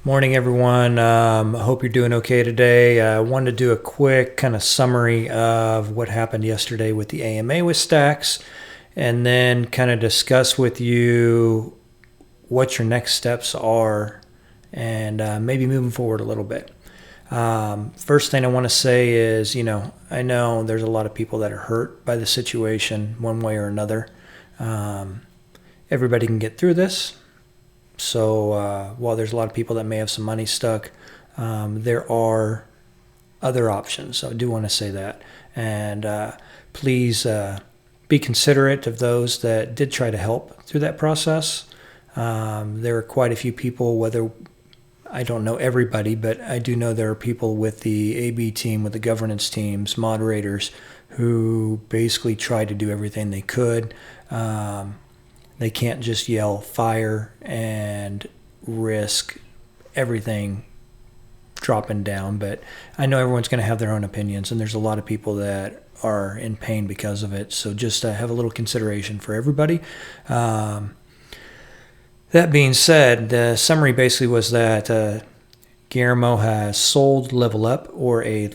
Morning, everyone. I hope you're doing okay today. I wanted to do a quick kind of summary of what happened yesterday with the AMA with Stakx, and then kind of discuss with you what your next steps are and maybe moving forward a little bit. First thing I want to say is, I know there's a lot of people that are hurt by the situation one way or another. Everybody can get through this. So while there's a lot of people that may have some money stuck, there are other options. So I do want to say that. And please be considerate of those that did try to help through that process. There are quite a few people, whether I don't know everybody, but I do know there are people with the AB team, with the governance teams, moderators, who basically tried to do everything they could. They can't just yell fire and risk everything dropping down. But I know everyone's going to have their own opinions, and there's a lot of people that are in pain because of it. So just have a little consideration for everybody. That being said, the summary basically was that Guillermo has sold Level Up, or a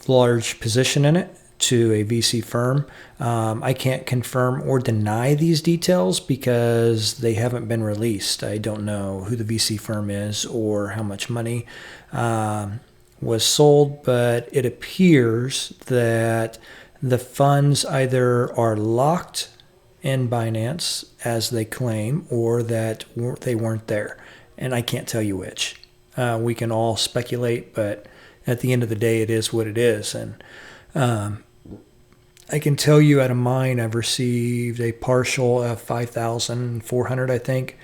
large position in it, to a VC firm. I can't confirm or deny these details because they haven't been released. I don't know who the VC firm is or how much money was sold, but it appears that the funds either are locked in Binance, as they claim, or that they weren't there. And I can't tell you which. We can all speculate, but at the end of the day, it is what it is. And I can tell you out of mine, I've received a partial of $5,400, I think,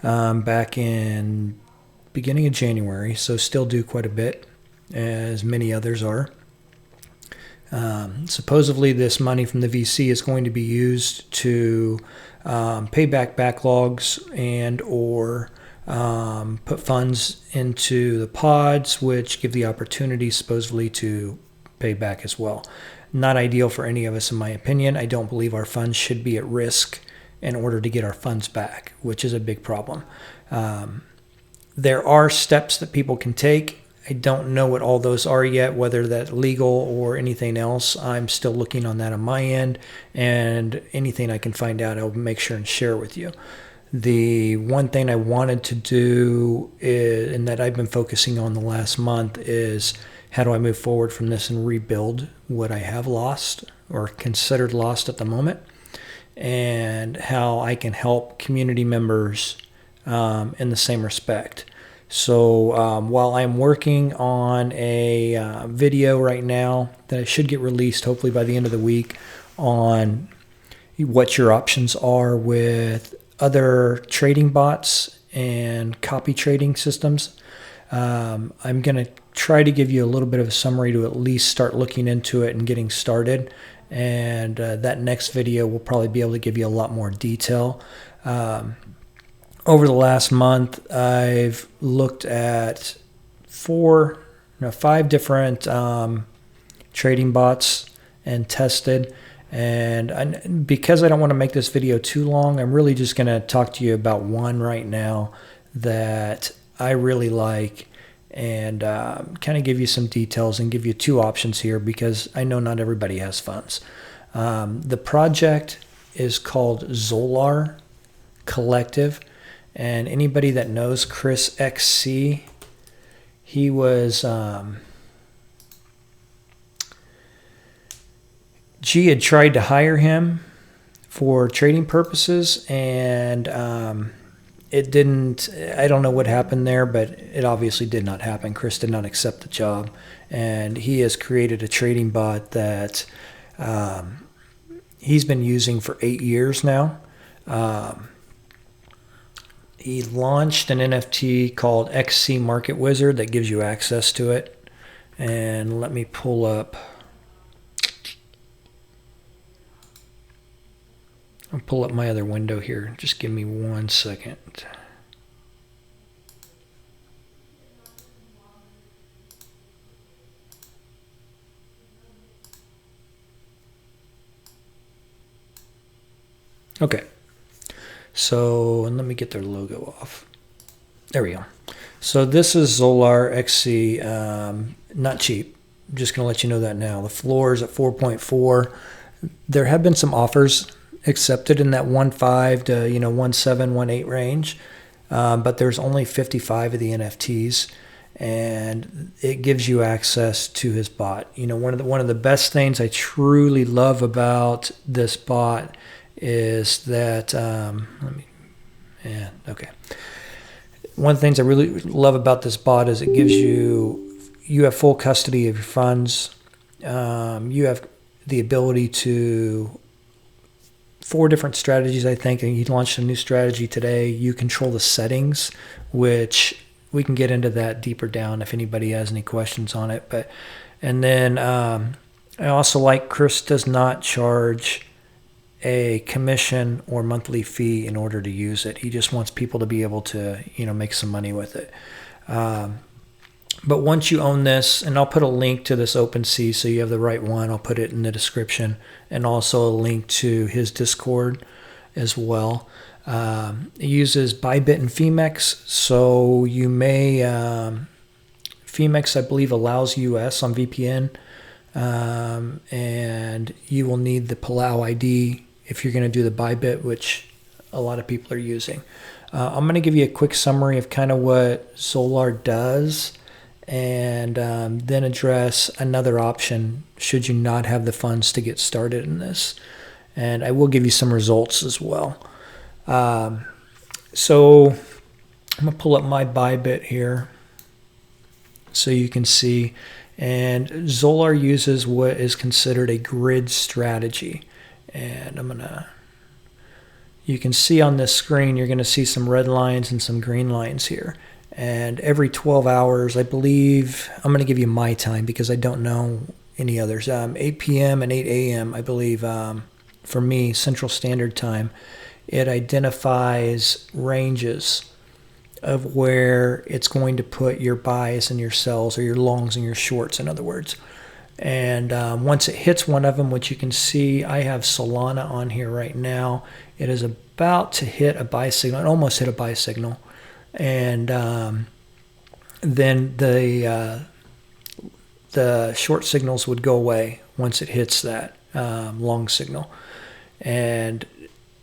back in beginning of January. So still do quite a bit, as many others are. Supposedly this money from the VC is going to be used to pay back backlogs and or put funds into the pods, which give the opportunity supposedly to pay back as well. Not ideal for any of us, in my opinion. I don't believe our funds should be at risk in order to get our funds back, which is a big problem. There are steps that people can take. I don't know what all those are yet, whether that's legal or anything else. I'm still looking on that on my end, and anything I can find out, I'll make sure and share with you. The one thing I wanted to do is, and that I've been focusing on the last month, is how do I move forward from this and rebuild what I have lost or considered lost at the moment, and how I can help community members in the same respect. So while I'm working on a video right now that should get released hopefully by the end of the week on what your options are with other trading bots and copy trading systems, I'm going to try to give you a little bit of a summary to at least start looking into it and getting started. And that next video will probably be able to give you a lot more detail. Over the last month, I've looked at 5 different trading bots and tested. And because I don't want to make this video too long, I'm really just going to talk to you about one right now that I really like, and kind of give you some details and give you 2 options here, because I know not everybody has funds. The project is called Xolar Collective, and anybody that knows Chris XC, he was G had tried to hire him for trading purposes, and it didn't. I don't know what happened there, but it obviously did not happen. Chris did not accept the job, and he has created a trading bot that he's been using for 8 years now. He launched an NFT called XC Market Wizard that gives you access to it. And let me pull up. I'll pull up my other window here. Just give me 1 second. Okay. So, and let me get their logo off. There we go. So this is Xolar XC, not cheap. I'm just going to let you know that now. The floor is at 4.4. There have been some offers accepted in that 1.5 to 1.7, 1.8 range, but there's only 55 of the NFTs, and it gives you access to his bot. One of the best things I truly love about this bot is that one of the things I really love about this bot is it gives you have full custody of your funds. You have the ability to 4 different strategies, I think, and he launched a new strategy today. You control the settings, which we can get into that deeper down if anybody has any questions on it. And then I also like Chris does not charge a commission or monthly fee in order to use it. He just wants people to be able to, make some money with it. But once you own this, and I'll put a link to this OpenSea so you have the right one. I'll put it in the description, and also a link to his Discord as well. It uses Bybit and Femex, so you may Femex, I believe, allows US on VPN, and you will need the Palau ID if you're going to do the Bybit, which a lot of people are using. I'm going to give you a quick summary of kind of what Xolar does, and then address another option should you not have the funds to get started in this. And I will give you some results as well. So I'm going to pull up my Bybit here so you can see. And Xolar uses what is considered a grid strategy. And you can see on this screen, you're going to see some red lines and some green lines here. And every 12 hours, I believe, I'm going to give you my time because I don't know any others. 8 p.m. and 8 a.m., I believe, for me, Central Standard Time, it identifies ranges of where it's going to put your buys and your sells, or your longs and your shorts, in other words. And once it hits one of them, which you can see, I have Solana on here right now. It is about to hit a buy signal. It almost hit a buy signal. And then the short signals would go away once it hits that long signal. And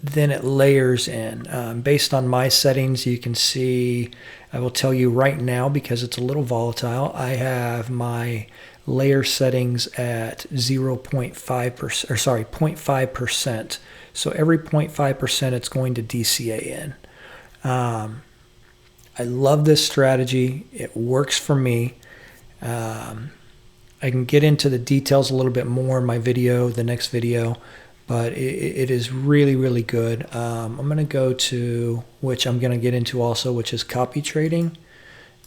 then it layers in. Based on my settings, you can see, I will tell you right now, because it's a little volatile, I have my layer settings at 0.5%, or sorry, 0.5%. So every 0.5% it's going to DCA in. I love this strategy. It works for me. I can get into the details a little bit more in my video, the next video, but it is really, really good. I'm going to go to, which I'm going to get into also, which is copy trading,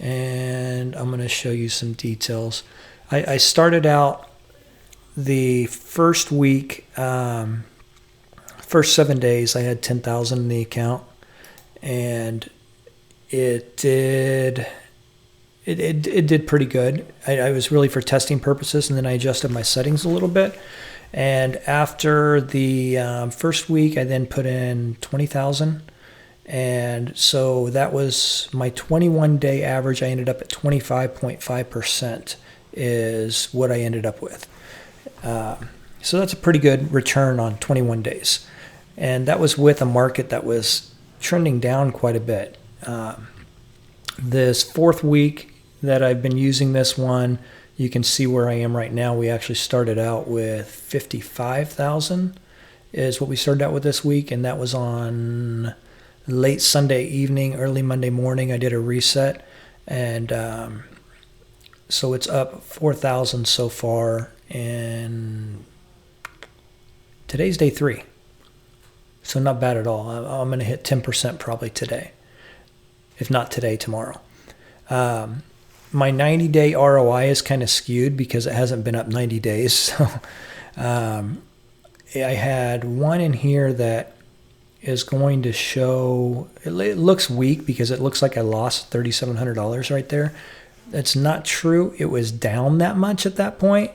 and I'm going to show you some details. I started out the first week, first 7 days, I had 10,000 in the account, and it did pretty good. I was really for testing purposes, and then I adjusted my settings a little bit. And after the first week, I then put in 20,000. And so that was my 21-day average. I ended up at 25.5% is what I ended up with. So that's a pretty good return on 21 days. And that was with a market that was trending down quite a bit. This fourth week that I've been using this one, you can see where I am right now. We actually started out with 55,000 is what we started out with this week, and that was on late Sunday evening, early Monday morning. I did a reset, and so it's up 4,000 so far, and today's day 3. So not bad at all. I'm going to hit 10% probably today. If not today, tomorrow. My 90-day ROI is kind of skewed because it hasn't been up 90 days. So I had one in here that is going to show, it looks weak because it looks like I lost $3,700 right there. That's not true. It was down that much at that point,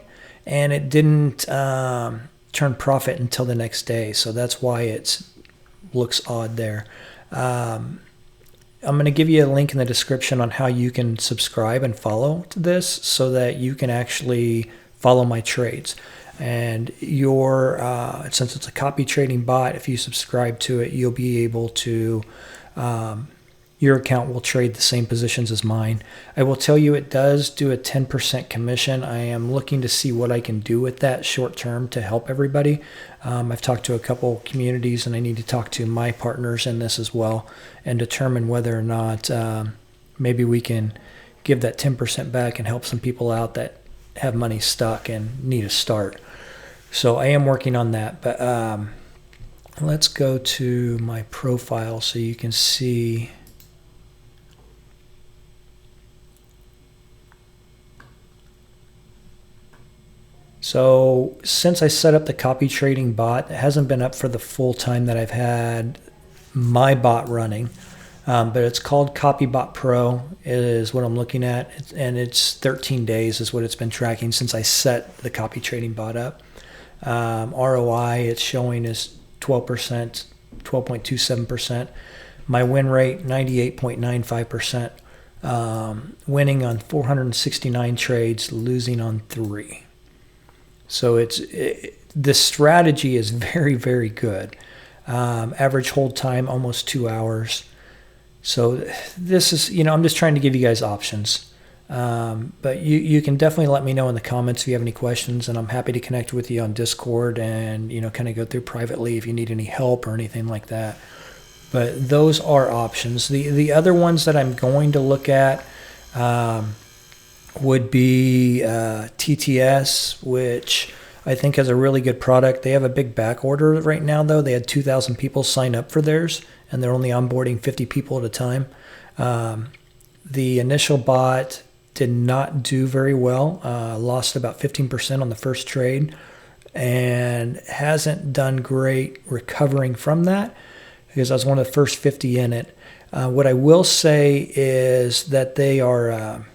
and it didn't turn profit until the next day. So that's why it looks odd there. I'm going to give you a link in the description on how you can subscribe and follow to this so that you can actually follow my trades. And your since it's a copy trading bot, if you subscribe to it, you'll be able to your account will trade the same positions as mine. I will tell you it does do a 10% commission. I am looking to see what I can do with that short term to help everybody. I've talked to a couple communities, and I need to talk to my partners in this as well and determine whether or not maybe we can give that 10% back and help some people out that have money stuck and need a start. So I am working on that. But let's go to my profile so you can see. So since I set up the copy trading bot, it hasn't been up for the full time that I've had my bot running, but it's called CopyBot Pro is what I'm looking at, and it's 13 days is what it's been tracking since I set the copy trading bot up. ROI it's showing is 12%, 12.27%. My win rate 98.95%. Winning on 469 trades, losing on 3. So the strategy is very, very good. Average hold time almost 2 hours. So this is, I'm just trying to give you guys options. But you can definitely let me know in the comments if you have any questions, and I'm happy to connect with you on Discord and kind of go through privately if you need any help or anything like that. But those are options. The other ones that I'm going to look at would be TTS, which I think has a really good product. They have a big back order right now, though. They had 2,000 people sign up for theirs, and they're only onboarding 50 people at a time. The initial bot did not do very well, lost about 15% on the first trade, and hasn't done great recovering from that because I was one of the first 50 in it. What I will say is that they are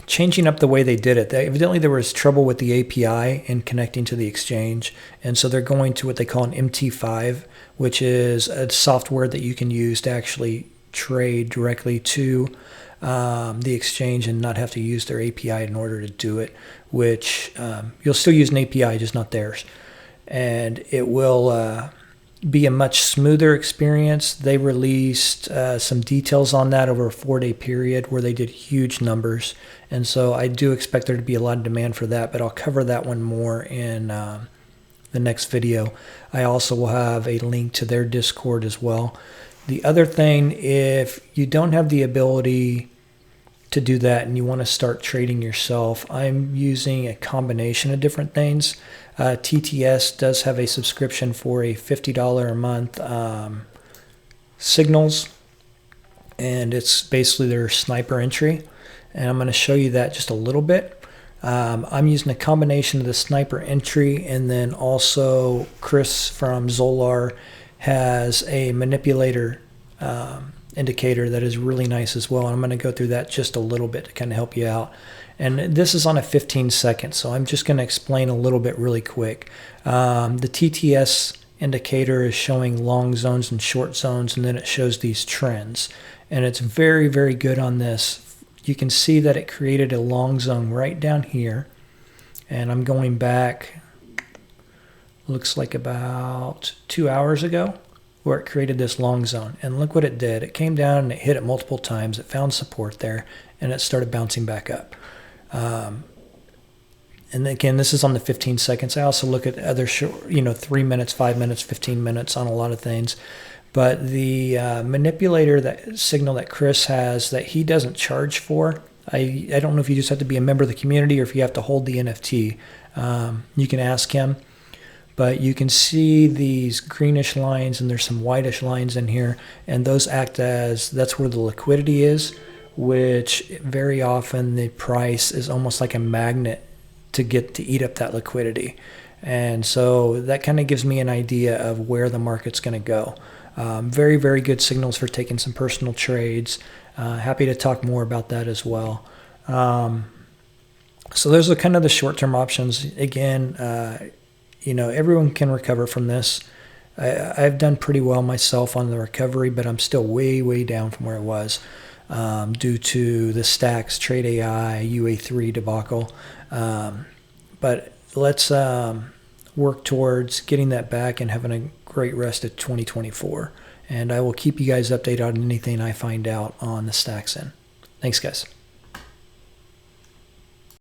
changing up the way they did it. Evidently there was trouble with the API in connecting to the exchange, and so they're going to what they call an MT5, which is a software that you can use to actually trade directly to the exchange and not have to use their API in order to do it, which you'll still use an API, just not theirs. And it will be a much smoother experience. They released some details on that over a 4-day period where they did huge numbers. And so I do expect there to be a lot of demand for that, but I'll cover that one more in the next video. I also will have a link to their Discord as well. The other thing, if you don't have the ability to do that and you want to start trading yourself, I'm using a combination of different things. TTS does have a subscription for a $50 a month signals, and it's basically their sniper entry, and I'm going to show you that just a little bit. I'm using a combination of the sniper entry, and then also Chris from Xolar has a manipulator indicator that is really nice as well, and I'm going to go through that just a little bit to kind of help you out. And this is on a 15 second, so I'm just going to explain a little bit really quick. The TTS indicator is showing long zones and short zones, and then it shows these trends, and it's very, very good on this. You can see that it created a long zone right down here, and I'm going back, looks like about 2 hours ago, where it created this long zone. And look what it did. It came down and it hit it multiple times. It found support there, and it started bouncing back up. And again, this is on the 15 seconds. I also look at other short, 3 minutes, 5 minutes, 15 minutes on a lot of things. But the manipulator, that signal that Chris has that he doesn't charge for, I don't know if you just have to be a member of the community or if you have to hold the NFT. You can ask him. But you can see these greenish lines, and there's some whitish lines in here, and those act as, that's where the liquidity is, which very often the price is almost like a magnet to eat up that liquidity. And so that kind of gives me an idea of where the market's going to go. Very, very good signals for taking some personal trades. Happy to talk more about that as well. So those are kind of the short-term options. Again, everyone can recover from this. I've done pretty well myself on the recovery, but I'm still way down from where it was due to the Stakx, TradeAI, UA3 debacle. But let's work towards getting that back and having a great rest of 2024. And I will keep you guys updated on anything I find out on the Stakx end. Thanks, guys.